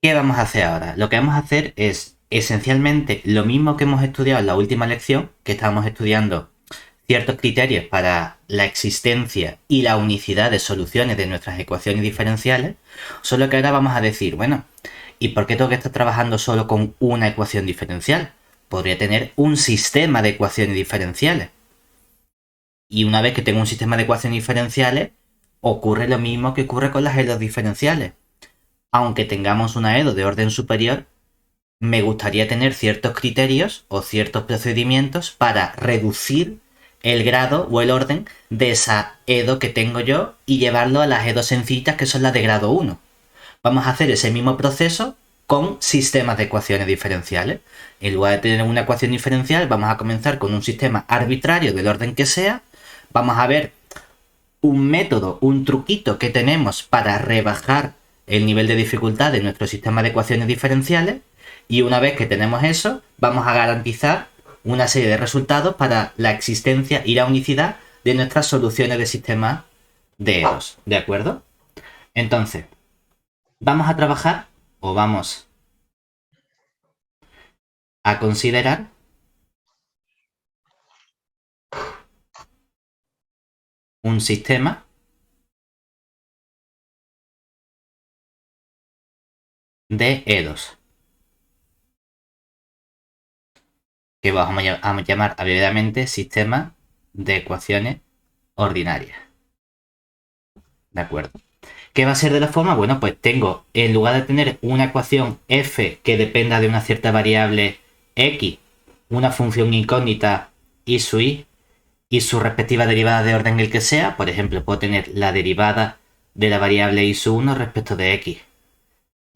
¿Qué vamos a hacer ahora? Lo que vamos a hacer es esencialmente lo mismo que hemos estudiado en la última lección, que estábamos estudiando ciertos criterios para la existencia y la unicidad de soluciones de nuestras ecuaciones diferenciales, solo que ahora vamos a decir, bueno, ¿y por qué tengo que estar trabajando solo con una ecuación diferencial? Podría tener un sistema de ecuaciones diferenciales. Y una vez que tengo un sistema de ecuaciones diferenciales, ocurre lo mismo que ocurre con las EDOs diferenciales. Aunque tengamos una EDO de orden superior, me gustaría tener ciertos criterios o ciertos procedimientos para reducir el grado o el orden de esa EDO que tengo yo y llevarlo a las EDO sencillitas que son las de grado 1. Vamos a hacer ese mismo proceso con sistemas de ecuaciones diferenciales. En lugar de tener una ecuación diferencial, vamos a comenzar con un sistema arbitrario del orden que sea. Vamos a ver un método, un truquito que tenemos para rebajar el nivel de dificultad de nuestro sistema de ecuaciones diferenciales. Y una vez que tenemos eso, vamos a garantizar una serie de resultados para la existencia y la unicidad de nuestras soluciones de sistema de EDOs. ¿De acuerdo? Entonces, vamos a trabajar o vamos a considerar un sistema de EDOs que vamos a llamar abreviadamente sistema de ecuaciones ordinarias. ¿De acuerdo? ¿Qué va a ser de la forma? Bueno, pues tengo, en lugar de tener una ecuación f que dependa de una cierta variable x, una función incógnita y su y su respectiva derivada de orden el que sea, por ejemplo, puedo tener la derivada de la variable y su 1 respecto de x.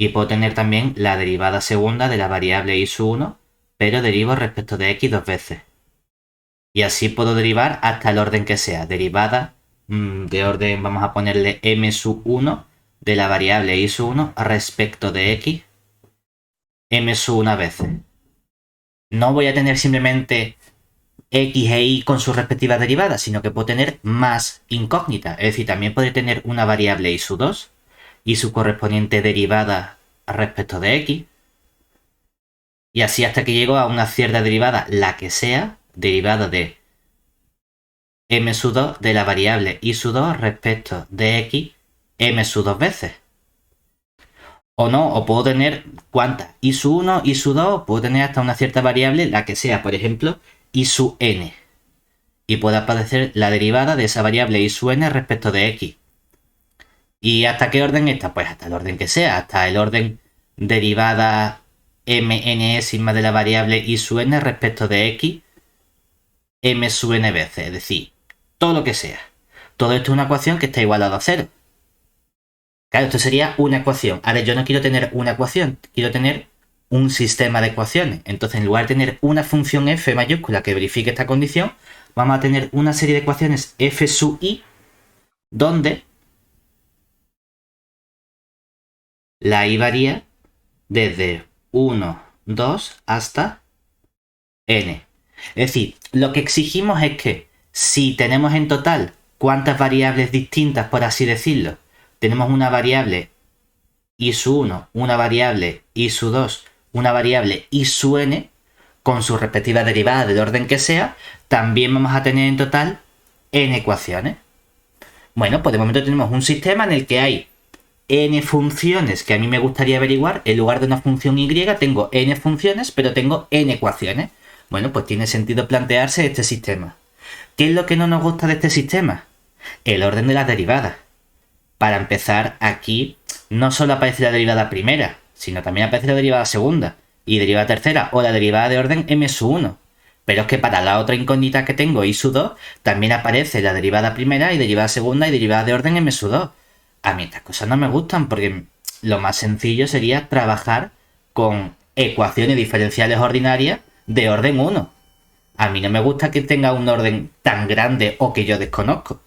Y puedo tener también la derivada segunda de la variable y su 1, pero derivo respecto de x dos veces. Y así puedo derivar hasta el orden que sea. Derivada de orden, vamos a ponerle m sub 1 de la variable y sub 1 respecto de x m sub 1 veces. No voy a tener simplemente x e y con sus respectivas derivadas, sino que puedo tener más incógnitas. Es decir, también podré tener una variable y sub 2 y su correspondiente derivada respecto de x. Y así hasta que llego a una cierta derivada, la que sea, derivada de m sub 2 de la variable y sub 2 respecto de x m sub 2 veces. O no, o puedo tener cuántas, y sub 1, y sub 2, puedo tener hasta una cierta variable, la que sea, por ejemplo, y sub n. Y puede aparecer la derivada de esa variable y sub n respecto de x. ¿Y hasta qué orden está? Pues hasta el orden que sea, hasta el orden derivada mnésima de la variable y sub n respecto de x m sub n veces, es decir, todo lo que sea. Todo esto es una ecuación que está igualada a 0. Claro, esto sería una ecuación. Ahora, yo no quiero tener una ecuación, quiero tener un sistema de ecuaciones. Entonces, en lugar de tener una función f mayúscula que verifique esta condición, vamos a tener una serie de ecuaciones f sub i, donde la i varía desde 1, 2 hasta n. Es decir, lo que exigimos es que si tenemos en total cuántas variables distintas, por así decirlo, tenemos una variable y su 1, una variable y su 2, una variable y su n, con su respectiva derivada del orden que sea, también vamos a tener en total n ecuaciones. Bueno, pues de momento tenemos un sistema en el que hay n funciones que a mí me gustaría averiguar. En lugar de una función y tengo n funciones, pero tengo n ecuaciones. Bueno, pues tiene sentido plantearse este sistema. ¿Qué es lo que no nos gusta de este sistema? El orden de las derivadas. Para empezar, aquí no solo aparece la derivada primera, sino también aparece la derivada segunda y derivada tercera o la derivada de orden m sub 1. Pero es que para la otra incógnita que tengo, y sub 2, también aparece la derivada primera y derivada segunda y derivada de orden m sub 2. A mí estas cosas no me gustan porque lo más sencillo sería trabajar con ecuaciones diferenciales ordinarias de orden 1. A mí no me gusta que tenga un orden tan grande o que yo desconozco.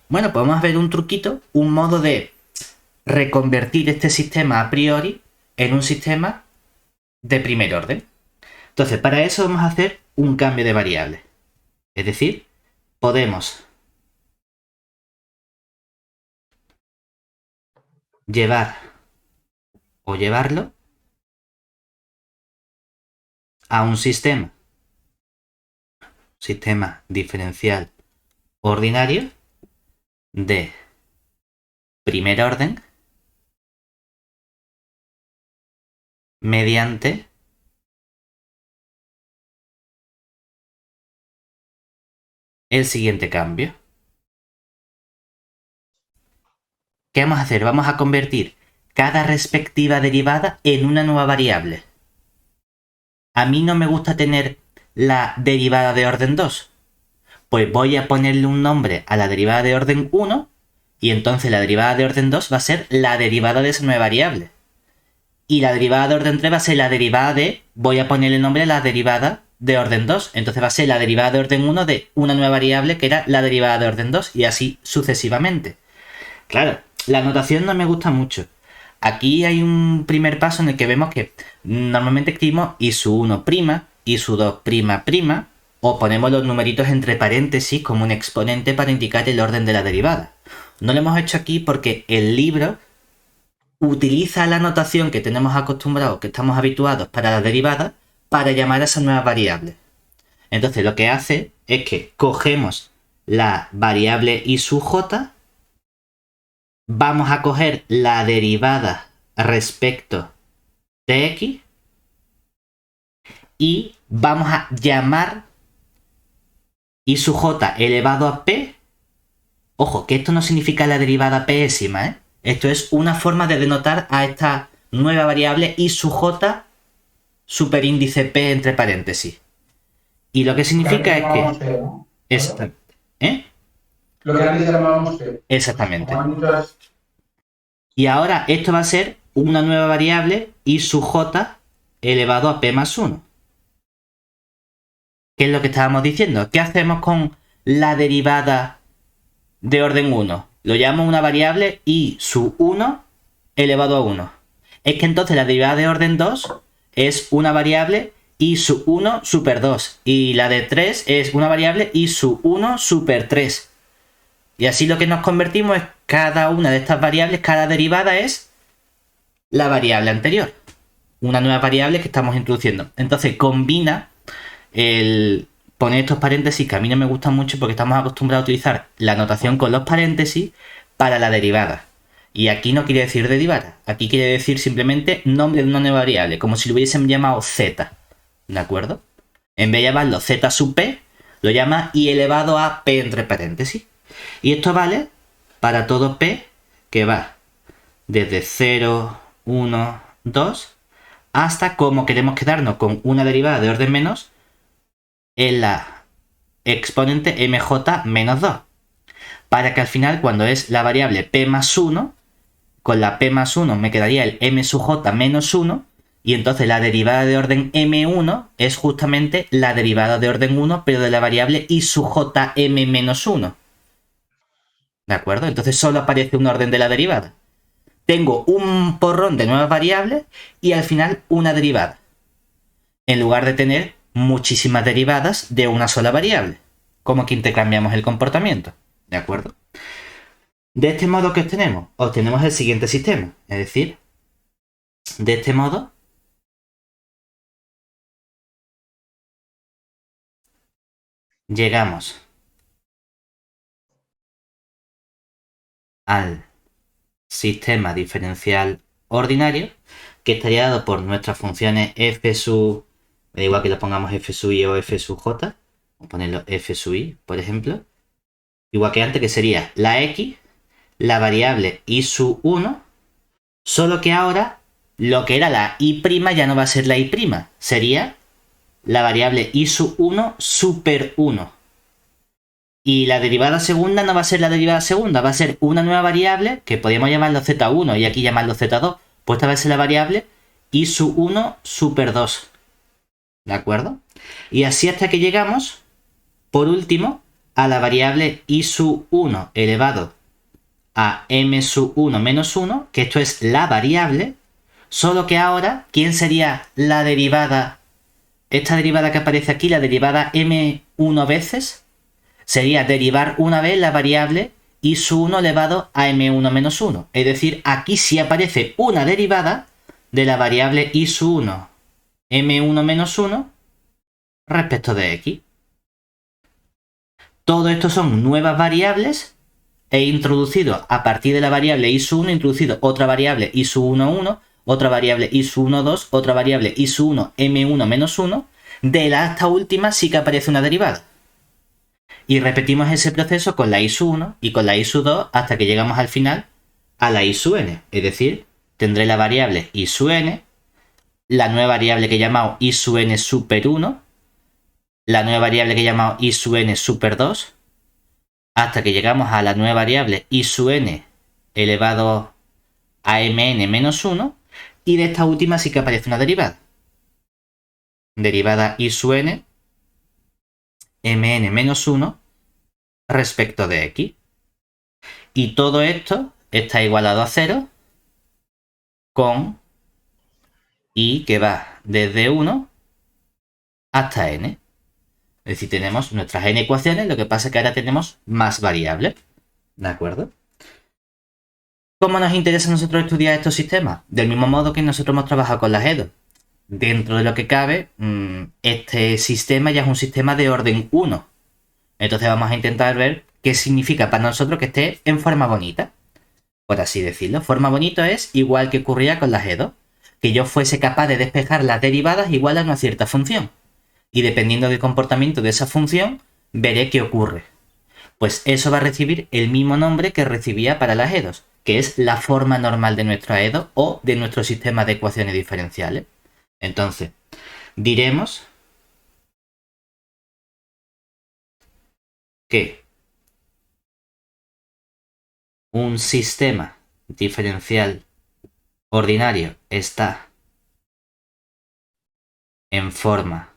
Bueno, pues vamos a ver un truquito, un modo de reconvertir este sistema a priori en un sistema de primer orden. Entonces, para eso vamos a hacer un cambio de variable. Es decir, podemos llevar o llevarlo a un sistema diferencial ordinario de primer orden mediante el siguiente cambio. ¿Qué vamos a hacer? Vamos a convertir cada respectiva derivada en una nueva variable. A mí no me gusta tener la derivada de orden 2. Pues voy a ponerle un nombre a la derivada de orden 1 y entonces la derivada de orden 2 va a ser la derivada de esa nueva variable. Y la derivada de orden 3 va a ser la derivada de... Voy a ponerle nombre a la derivada de orden 2. Entonces va a ser la derivada de orden 1 de una nueva variable que era la derivada de ' 2 y así sucesivamente. Claro, la notación no me gusta mucho. Aquí hay un primer paso en el que vemos que normalmente escribimos i su 1', i su 2'', o ponemos los numeritos entre paréntesis como un exponente para indicar el orden de la derivada. No lo hemos hecho aquí porque el libro utiliza la notación que tenemos acostumbrados, que estamos habituados para la derivada, para llamar a esa nueva variable. Entonces lo que hace es que cogemos la variable i sub j, vamos a coger la derivada respecto de x y vamos a llamar i sub j elevado a p. Ojo, que esto no significa la derivada pésima, ¿eh? Esto es una forma de denotar a esta nueva variable i sub j superíndice p entre paréntesis. Y lo que significa es que... ¿Eh? Lo que antes llamábamos p. Exactamente. Y ahora esto va a ser una nueva variable i sub j elevado a p más 1. ¿Qué es lo que estábamos diciendo? ¿Qué hacemos con la derivada de orden 1? Lo llamo una variable i sub 1 elevado a 1. Es que entonces la derivada de orden 2 es una variable i sub 1 super 2. Y la de 3 es una variable i sub 1 super 3. Y así lo que nos convertimos es cada una de estas variables, cada derivada es la variable anterior. Una nueva variable que estamos introduciendo. Entonces combina el poner estos paréntesis, que a mí no me gustan mucho porque estamos acostumbrados a utilizar la notación con los paréntesis para la derivada. Y aquí no quiere decir derivada. Aquí quiere decir simplemente nombre de una nueva variable, como si lo hubiesen llamado z. ¿De acuerdo? En vez de llamarlo z sub p, lo llama i elevado a p entre paréntesis. Y esto vale para todo p que va desde 0, 1, 2 hasta, como queremos quedarnos con una derivada de orden menos, en la exponente mj menos 2. Para que al final, cuando es la variable p más 1, con la p más 1 me quedaría el m sub j menos 1, y entonces la derivada de orden m1 es justamente la derivada de orden 1, pero de la variable i sub jm menos 1. ¿De acuerdo? Entonces solo aparece un orden de la derivada. Tengo un porrón de nuevas variables y al final una derivada. En lugar de tener muchísimas derivadas de una sola variable. Como que intercambiamos el comportamiento. ¿De acuerdo? De este modo, ¿qué obtenemos? Obtenemos el siguiente sistema. Es decir, de este modo llegamos al sistema diferencial ordinario, que estaría dado por nuestras funciones f sub, me da igual que lo pongamos f sub i o f sub j, vamos a ponerlo f sub i, por ejemplo, igual que antes, que sería la x, la variable i sub 1, solo que ahora lo que era la i' ya no va a ser la i', sería la variable i sub 1 super 1. Y la derivada segunda no va a ser la derivada segunda, va a ser una nueva variable que podríamos llamarlo z1 y aquí llamarlo z2. Pues esta va a ser la variable i sub 1 super 2. ¿De acuerdo? Y así hasta que llegamos, por último, a la variable i sub 1 elevado a m sub 1 menos 1, que esto es la variable, solo que ahora, ¿quién sería la derivada? Esta derivada que aparece aquí, la derivada m1 veces, sería derivar una vez la variable i sub 1 elevado a m1 menos 1. Es decir, aquí sí aparece una derivada de la variable i sub 1 m1 menos 1 respecto de x. Todo esto son nuevas variables. He introducido a partir de la variable i1, he introducido otra variable i1, otra variable i1, otra variable i1, m1 menos 1. De la esta última sí que aparece una derivada. Y repetimos ese proceso con la i1 y con la i2 hasta que llegamos al final a la i(n). Es decir, tendré la variable i(n), la nueva variable que he llamado i(n super 1), la nueva variable que he llamado i(n super 2), hasta que llegamos a la nueva variable i(n) elevado a mn menos 1, y de esta última sí que aparece una derivada. Derivada i(n) mn menos 1 respecto de x. Y todo esto está igualado a 0 con i que va desde 1 hasta n. Es decir, tenemos nuestras n ecuaciones, lo que pasa es que ahora tenemos más variables. ¿De acuerdo? ¿Cómo nos interesa a nosotros estudiar estos sistemas? Del mismo modo que nosotros hemos trabajado con las EDO. Dentro de lo que cabe, este sistema ya es un sistema de orden 1. Entonces vamos a intentar ver qué significa para nosotros que esté en forma bonita. Por así decirlo. Forma bonita es igual que ocurría con las EDO. Que yo fuese capaz de despejar las derivadas igual a una cierta función. Y dependiendo del comportamiento de esa función, veré qué ocurre. Pues eso va a recibir el mismo nombre que recibía para las EDOs, que es la forma normal de nuestra EDO o de nuestro sistema de ecuaciones diferenciales. Entonces, diremos que un sistema diferencial ordinario está en forma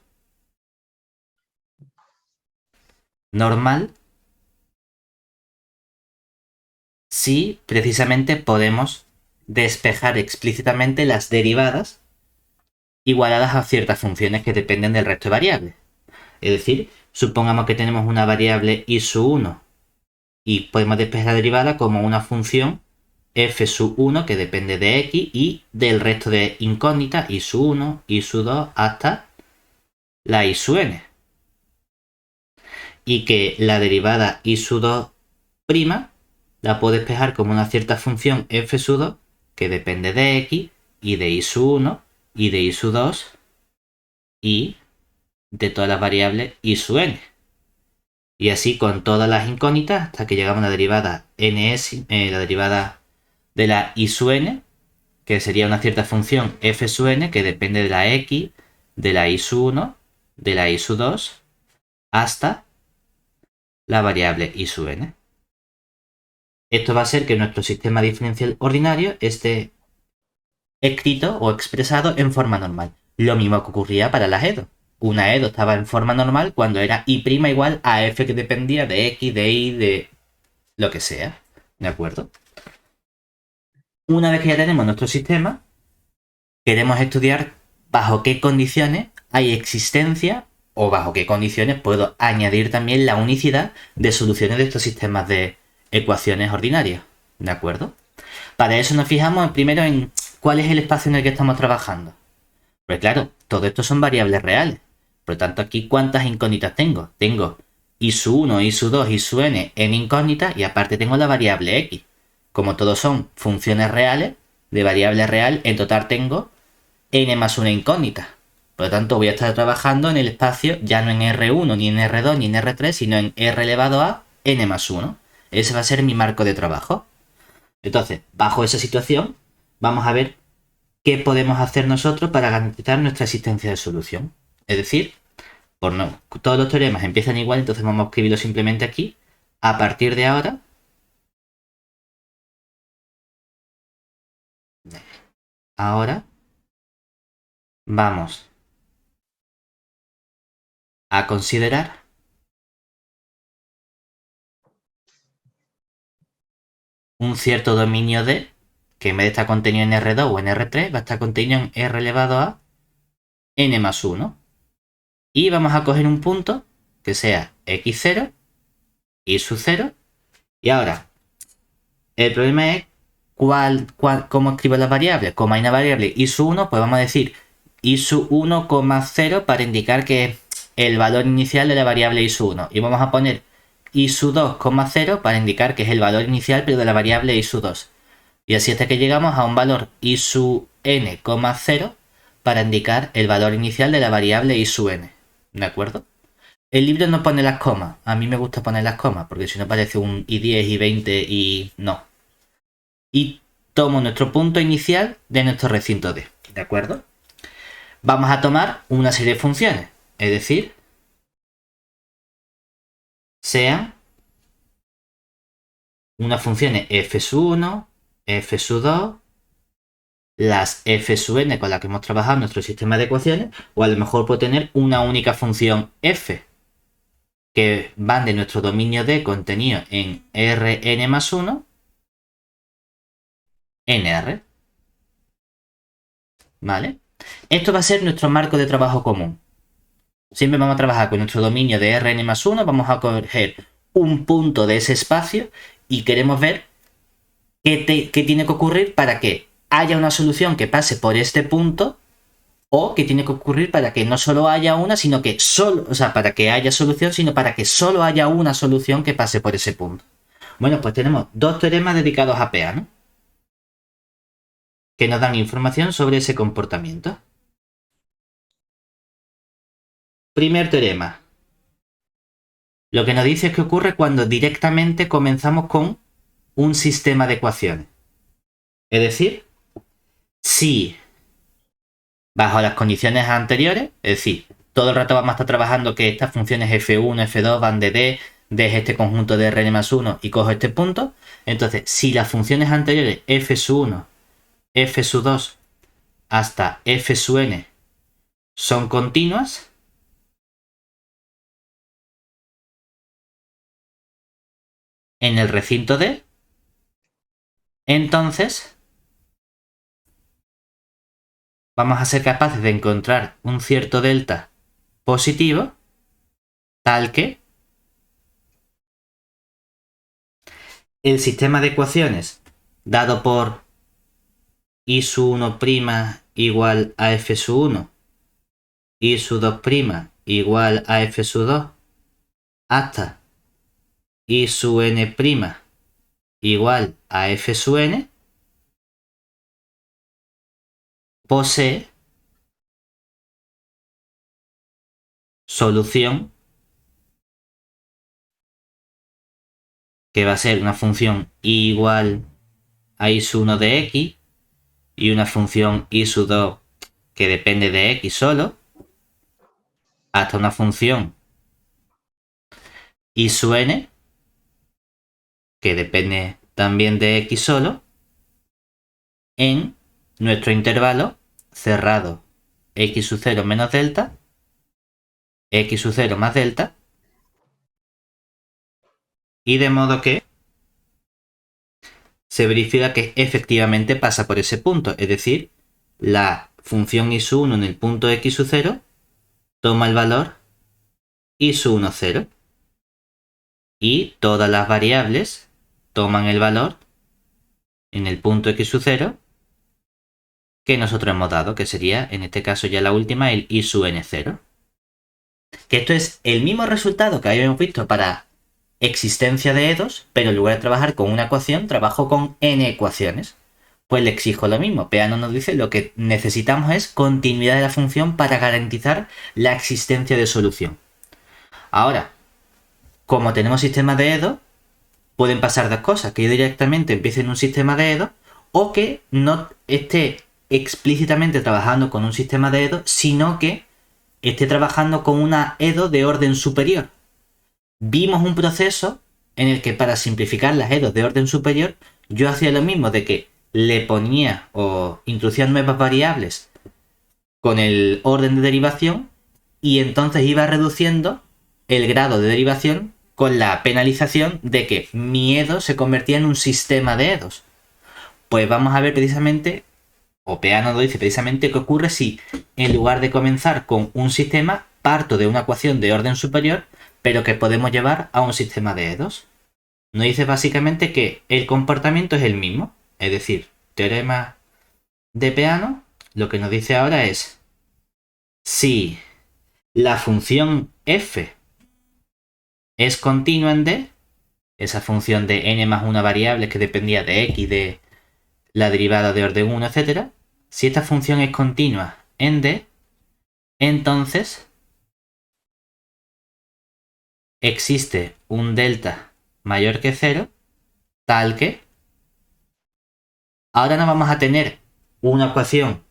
normal si precisamente podemos despejar explícitamente las derivadas igualadas a ciertas funciones que dependen del resto de variables. Es decir, supongamos que tenemos una variable i(1) y podemos despejar la derivada como una función f(1) que depende de x y del resto de incógnitas i(1), i(2) hasta la i(n). Y que la derivada i(2' la puedo despejar como una cierta función f(2) que depende de x y de i(1) y de i(2) y de todas las variables i(n). Y así con todas las incógnitas hasta que llegamos a la derivada la derivada de la i(n), que sería una cierta función f(n) que depende de la x, de la i(1), de la i(2) hasta la variable i(n). Esto va a ser que nuestro sistema diferencial ordinario esté escrito o expresado en forma normal. Lo mismo que ocurría para las EDO. Una EDO estaba en forma normal cuando era i' igual a f que dependía de x, de y, de lo que sea. ¿De acuerdo? Una vez que ya tenemos nuestro sistema, queremos estudiar bajo qué condiciones hay existencia o bajo qué condiciones puedo añadir también la unicidad de soluciones de estos sistemas de ecuaciones ordinarias. ¿De acuerdo? Para eso nos fijamos primero en cuál es el espacio en el que estamos trabajando. Pues claro, todo esto son variables reales. Por lo tanto, aquí ¿cuántas incógnitas tengo? Tengo i(1), i(2), i(n) en incógnitas y aparte tengo la variable x. Como todos son funciones reales, de variable real, en total tengo n más una incógnita. Por lo tanto, voy a estar trabajando en el espacio ya no en R1, ni en R2, ni en R3, sino en R elevado a n más 1. Ese va a ser mi marco de trabajo. Entonces, bajo esa situación, vamos a ver qué podemos hacer nosotros para garantizar nuestra existencia de solución. Es decir, todos los teoremas empiezan igual, entonces vamos a escribirlo simplemente aquí. A partir de ahora, vamos a considerar un cierto dominio D, que en vez de estar contenido en R2 o en R3, va a estar contenido en R elevado a n más 1. Y vamos a coger un punto que sea x0, y sub 0. Y ahora, el problema es cómo escribo las variables. Como hay una variable i sub 1, pues vamos a decir i sub 1,0 para indicar que el valor inicial de la variable i sub 1 y vamos a poner i sub 2, 0 para indicar que es el valor inicial pero de la variable i sub 2. Y así hasta que llegamos a un valor i sub n, 0 para indicar el valor inicial de la variable i sub n. ¿De acuerdo? El libro no pone las comas. A mí me gusta poner las comas porque si no parece un i10, i20 y no. Y tomo nuestro punto inicial de nuestro recinto D. ¿De acuerdo? Vamos a tomar una serie de funciones. Es decir, sean unas funciones f sub 1, f sub 2, las f sub n con las que hemos trabajado en nuestro sistema de ecuaciones, o a lo mejor puedo tener una única función f que van de nuestro dominio D contenido en Rn más 1, nr. ¿Vale? Esto va a ser nuestro marco de trabajo común. Siempre vamos a trabajar con nuestro dominio de Rn más 1, vamos a coger un punto de ese espacio y queremos ver qué tiene que ocurrir para que haya una solución que pase por este punto, o qué tiene que ocurrir para que no solo haya una, sino que solo, o sea, para que haya solución, sino para que solo haya una solución que pase por ese punto. Bueno, pues tenemos dos teoremas dedicados a Peano que nos dan información sobre ese comportamiento. Primer teorema. Lo que nos dice es que ocurre cuando directamente comenzamos con un sistema de ecuaciones. Es decir, si bajo las condiciones anteriores, es decir, todo el rato vamos a estar trabajando que estas funciones f1, f2 van de D, D es este conjunto de Rn más 1 y cojo este punto. Entonces, si las funciones anteriores f sub 1, f sub 2 hasta f sub n son continuas, en el recinto D, entonces vamos a ser capaces de encontrar un cierto delta positivo tal que el sistema de ecuaciones dado por i sub 1' igual a f sub 1, i sub 2' igual a f sub 2, hasta i sub n' igual a f sub n, posee solución que va a ser una función i igual a i sub 1 de x y una función i sub 2 que depende de x solo, hasta una función i sub n que depende también de x solo, en nuestro intervalo cerrado x sub 0 menos delta, x sub 0 más delta, y de modo que se verifica que efectivamente pasa por ese punto, es decir, la función i sub 1 en el punto x sub 0 toma el valor i sub 1, 0, y todas las variables toman el valor en el punto x sub 0 que nosotros hemos dado, que sería en este caso ya la última, el i sub n 0. Que esto es el mismo resultado que habíamos visto para existencia de E2, pero en lugar de trabajar con una ecuación, trabajo con n ecuaciones. Pues le exijo lo mismo. Peano nos dice lo que necesitamos es continuidad de la función para garantizar la existencia de solución. Ahora, como tenemos sistemas de E2, pueden pasar dos cosas, que yo directamente empiece en un sistema de E2 o que no esté explícitamente trabajando con un sistema de E2, sino que esté trabajando con una E2 de orden superior. Vimos un proceso en el que para simplificar las E2 de orden superior, yo hacía lo mismo de que le ponía o introducía nuevas variables con el orden de derivación y entonces iba reduciendo el grado de derivación con la penalización de que mi E2 se convertía en un sistema de E2. Pues vamos a ver precisamente, o Peano lo dice precisamente, qué ocurre si en lugar de comenzar con un sistema, parto de una ecuación de orden superior, pero que podemos llevar a un sistema de E2. Nos dice básicamente que el comportamiento es el mismo, es decir, teorema de Peano, lo que nos dice ahora es si la función f es continua en D, esa función de n más una variable que dependía de x, de la derivada de orden 1, etc. Si esta función es continua en D, entonces existe un delta mayor que 0, tal que ahora no vamos a tener una ecuación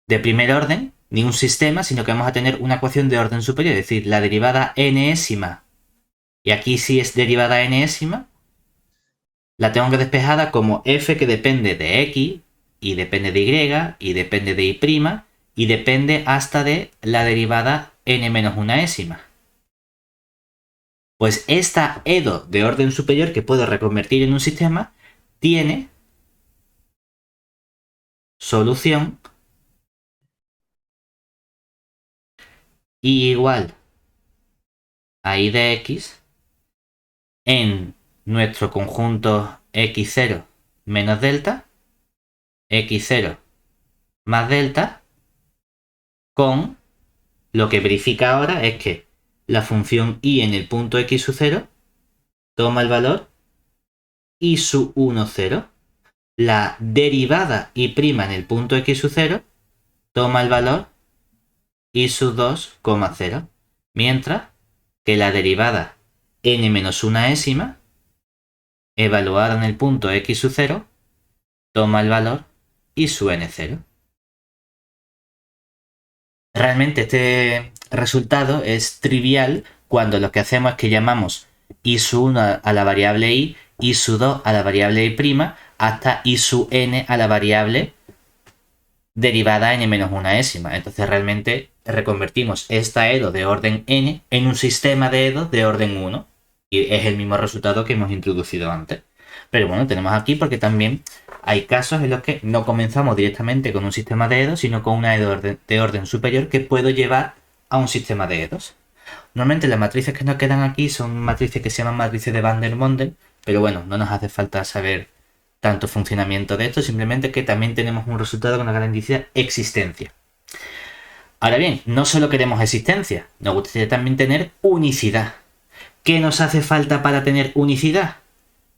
de primer orden, ni un sistema, sino que vamos a tener una ecuación de orden superior, es decir, la derivada enésima, y aquí sí es derivada enésima, la tengo que despejada como f que depende de x, y depende de y, y depende de y', y depende hasta de la derivada n menos unaésima. Pues esta edo de orden superior que puedo reconvertir en un sistema tiene solución y igual a y de x en nuestro conjunto x0 menos delta, x0 más delta, con lo que verifica ahora es que la función y en el punto x sub 0 toma el valor y sub 1, 0. La derivada y' en el punto x sub 0 toma el valor y sub 2, 0. Mientras que la derivada n menos unaésima evaluada en el punto x sub 0 toma el valor y sub n0. Realmente este resultado es trivial cuando lo que hacemos es que llamamos i sub 1 a la variable y sub 2 a la variable y', hasta i sub n a la variable derivada n menos unaésima. Entonces realmente reconvertimos esta edo de orden n en un sistema de edo de orden 1. Y es el mismo resultado que hemos introducido antes. Pero bueno, tenemos aquí porque también hay casos en los que no comenzamos directamente con un sistema de edos, sino con una edo de orden superior que puedo llevar a un sistema de edos. Normalmente las matrices que nos quedan aquí son matrices que se llaman matrices de Van der Mondel, pero bueno, no nos hace falta saber tanto funcionamiento de esto, simplemente que también tenemos un resultado con la garantía existencia. Ahora bien, no solo queremos existencia, nos gustaría también tener unicidad. ¿Qué nos hace falta para tener unicidad?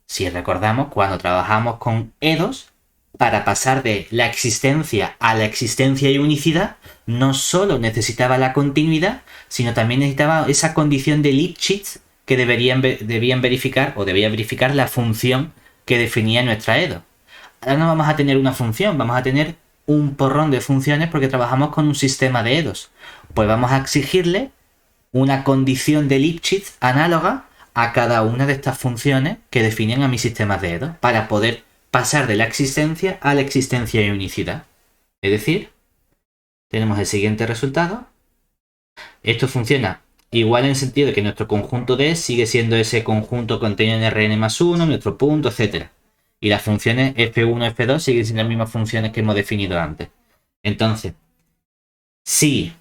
Si recordamos, cuando trabajamos con edos, para pasar de la existencia a la existencia y unicidad, no solo necesitaba la continuidad, sino también necesitaba esa condición de Lipschitz que debía verificar la función que definía nuestra edo. Ahora no vamos a tener una función, vamos a tener un porrón de funciones porque trabajamos con un sistema de edos. Pues vamos a exigirle una condición de Lipschitz análoga a cada una de estas funciones que definen a mi sistema de edos para poder pasar de la existencia a la existencia y unicidad. Es decir, tenemos el siguiente resultado. Esto funciona igual en el sentido de que nuestro conjunto D sigue siendo ese conjunto contenido en Rn más 1, nuestro punto, etc. Y las funciones f1, f2 siguen siendo las mismas funciones que hemos definido antes. Entonces, si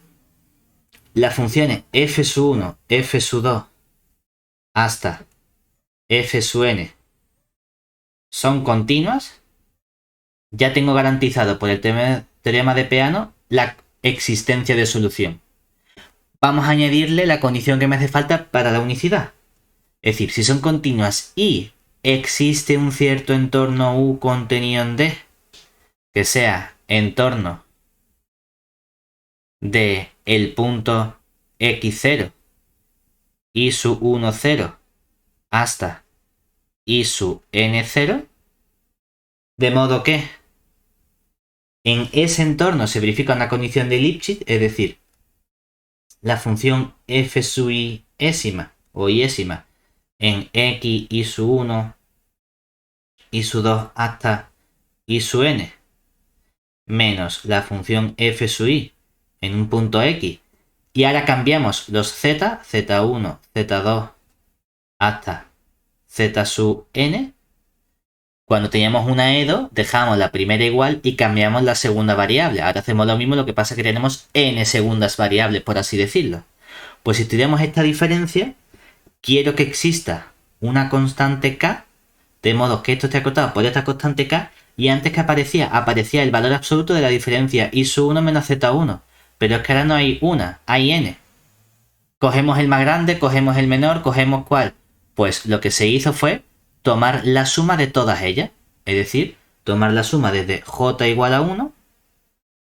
las funciones f sub 1, f sub 2 hasta f sub n son continuas, ya tengo garantizado por el teorema de Peano la existencia de solución. Vamos a añadirle la condición que me hace falta para la unicidad. Es decir, si son continuas y existe un cierto entorno U contenido en D, que sea entorno de el punto x0 y sub 1, 0 hasta y sub n0, de modo que en ese entorno se verifica una condición de Lipschitz, es decir, la función f sub i-ésima o i-ésima en x y sub 1 y sub 2 hasta y sub n menos la función f sub i en un punto x, y ahora cambiamos los z, z1, z2 hasta z sub n. Cuando teníamos una edo, dejamos la primera igual y cambiamos la segunda variable. Ahora hacemos lo mismo, lo que pasa es que tenemos n segundas variables, por así decirlo. Pues si estudiamos esta diferencia, quiero que exista una constante k, de modo que esto esté acotado por esta constante k, y antes que aparecía el valor absoluto de la diferencia i sub 1 menos z1. pero es que ahora no hay una, hay n. Cogemos el más grande, cogemos el menor, cogemos cuál. Pues lo que se hizo fue tomar la suma de todas ellas. Es decir, tomar la suma desde j igual a 1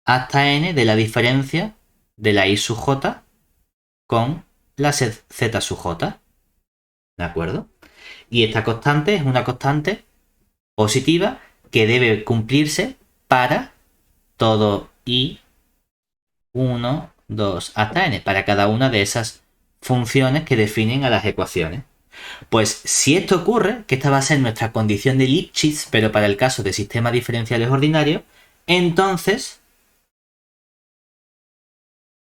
hasta n de la diferencia de la i sub j con la z sub j. ¿De acuerdo? Y esta constante es una constante positiva que debe cumplirse para todo i 1, 2 hasta n, para cada una de esas funciones que definen a las ecuaciones. Pues si esto ocurre, que esta va a ser nuestra condición de Lipschitz, pero para el caso de sistemas diferenciales ordinarios, entonces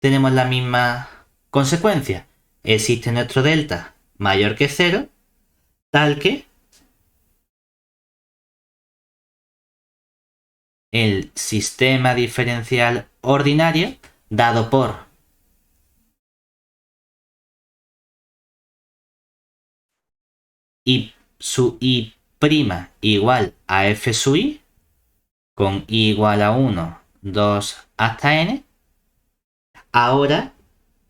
tenemos la misma consecuencia. Existe nuestro delta mayor que 0, tal que el sistema diferencial ordinario dado por i sub i' igual a f sub i, con i igual a 1, 2 hasta n, ahora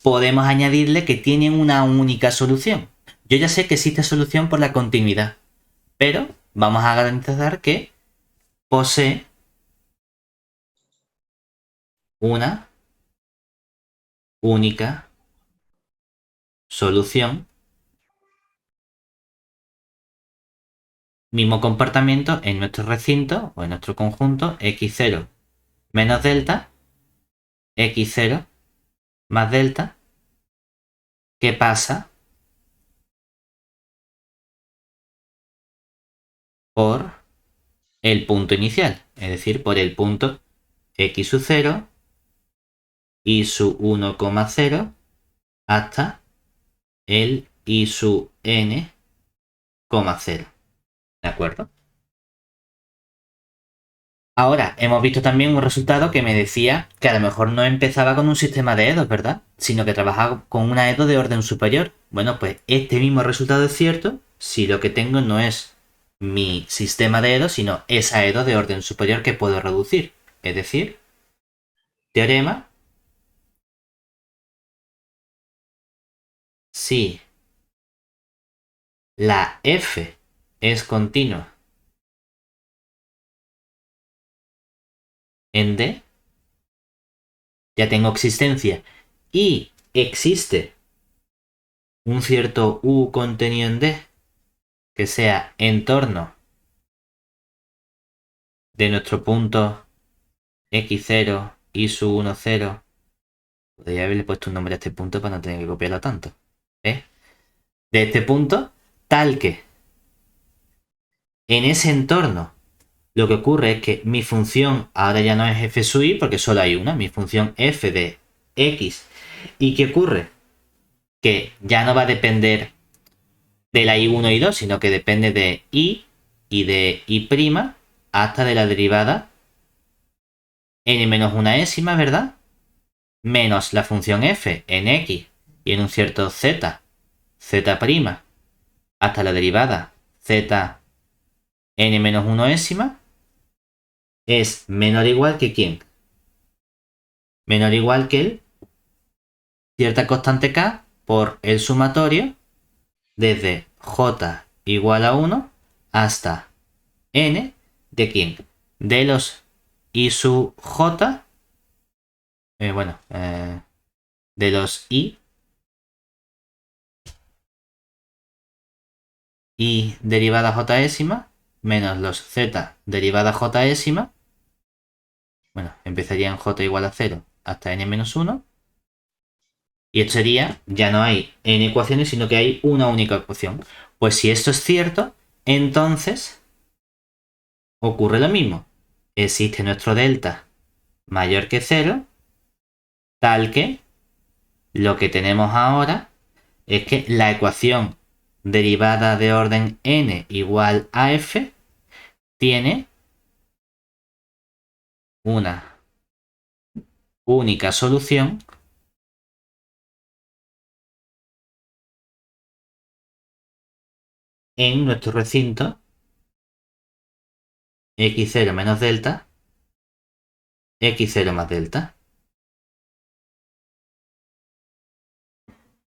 podemos añadirle que tienen una única solución. Yo ya sé que existe solución por la continuidad, pero vamos a garantizar que posee una única solución. Mismo comportamiento en nuestro recinto o en nuestro conjunto x0 menos delta, x0 más delta, que pasa por el punto inicial, es decir, por el punto x sub 0, y sub 1,0 hasta el i sub n, 0. ¿De acuerdo? Ahora, hemos visto también un resultado que me decía que a lo mejor no empezaba con un sistema de EDOs, ¿verdad? Sino que trabajaba con una EDO de orden superior. Bueno, pues este mismo resultado es cierto si lo que tengo no es mi sistema de EDO, sino esa EDO de orden superior que puedo reducir. Es decir, teorema, si la f es continua en D, ya tengo existencia, y existe un cierto U contenido en D que sea en torno de nuestro punto x0 y su 1, 0. Podría haberle puesto un nombre a este punto para no tener que copiarlo tanto. ¿Eh? De este punto, tal que en ese entorno lo que ocurre es que mi función ahora ya no es f sub i porque solo hay una, mi función f de x. ¿Y qué ocurre? Que ya no va a depender de la i1 y 2, sino que depende de i y de i' hasta de la derivada n menos una ésima, ¿verdad? Menos la función f en x y en un cierto z, z' hasta la derivada z n menos 1 ésima es menor o igual que ¿quién? Menor o igual que el cierta constante k por el sumatorio desde j igual a 1 hasta n de quién? De los i sub j, de los i derivada j menos los z derivada j. Bueno, empezaría en j igual a 0 hasta n menos 1. Y esto sería, ya no hay n ecuaciones, sino que hay una única ecuación. Pues si esto es cierto, entonces ocurre lo mismo. Existe nuestro delta mayor que 0, tal que lo que tenemos ahora es que la ecuación derivada de orden n igual a f tiene una única solución en nuestro recinto x0 menos delta, x0 más delta.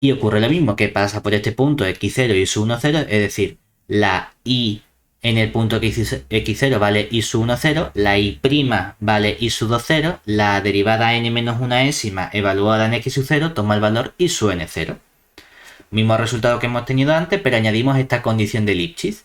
Y ocurre lo mismo que pasa por este punto x0 y su 1, 0, es decir, la y en el punto x0 vale y su 1, 0, la y' vale y su 2, 0, la derivada n menos una ésima evaluada en x sub 0 toma el valor y su n 0. Mismo resultado que hemos tenido antes, pero añadimos esta condición de Lipschitz.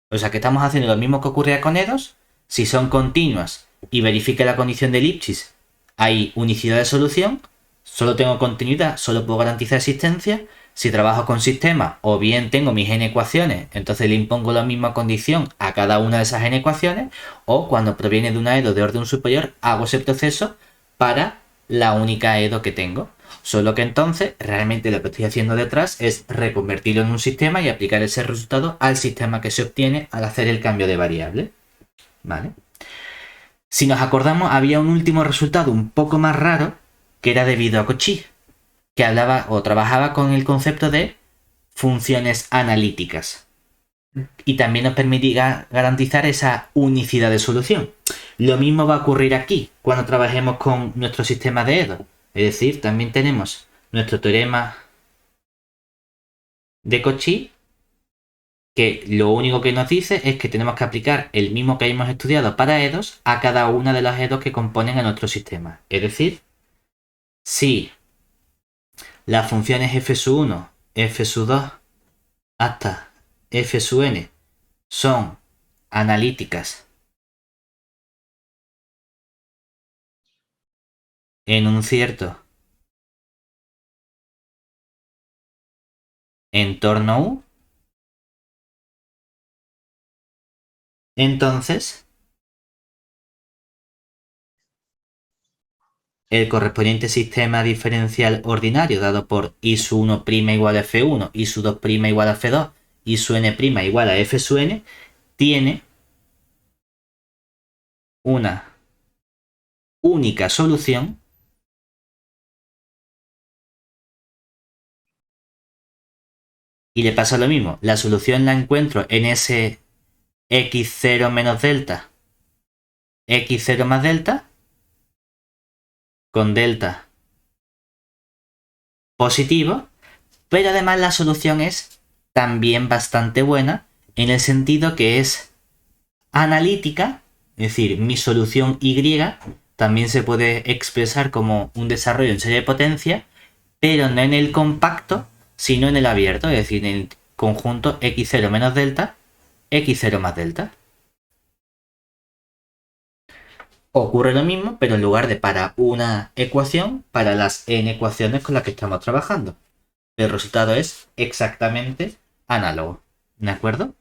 O sea que estamos haciendo lo mismo que ocurría con EDOS. Si son continuas y verifique la condición de Lipschitz, hay unicidad de solución. Solo tengo continuidad, solo puedo garantizar existencia. Si trabajo con sistemas o bien tengo mis n ecuaciones, entonces le impongo la misma condición a cada una de esas n ecuaciones, o cuando proviene de una EDO de orden superior, hago ese proceso para la única EDO que tengo. Solo que entonces realmente lo que estoy haciendo detrás es reconvertirlo en un sistema y aplicar ese resultado al sistema que se obtiene al hacer el cambio de variable. ¿Vale? Si nos acordamos, había un último resultado un poco más raro que era debido a Cauchy, que hablaba o trabajaba con el concepto de funciones analíticas y también nos permitía garantizar esa unicidad de solución. Lo mismo va a ocurrir aquí cuando trabajemos con nuestro sistema de EDO. Es decir, también tenemos nuestro teorema de Cauchy, que lo único que nos dice es que tenemos que aplicar el mismo que hemos estudiado para EDOs a cada una de las EDOs que componen a nuestro sistema. Es decir, si las funciones f sub 1, f sub 2 hasta f sub n son analíticas en un cierto entorno U, entonces el correspondiente sistema diferencial ordinario dado por I sub 1' igual a F1, I sub 2' igual a F2, I sub n' igual a F sub n, tiene una única solución y le pasa lo mismo. La solución la encuentro en ese x0 menos delta, x0 más delta, con delta positivo, pero además la solución es también bastante buena en el sentido que es analítica, es decir, mi solución Y también se puede expresar como un desarrollo en serie de potencia, pero no en el compacto, sino en el abierto, es decir, en el conjunto x0 menos delta, x0 más delta. Ocurre lo mismo, pero en lugar de para una ecuación, para las n ecuaciones con las que estamos trabajando. El resultado es exactamente análogo. ¿De acuerdo?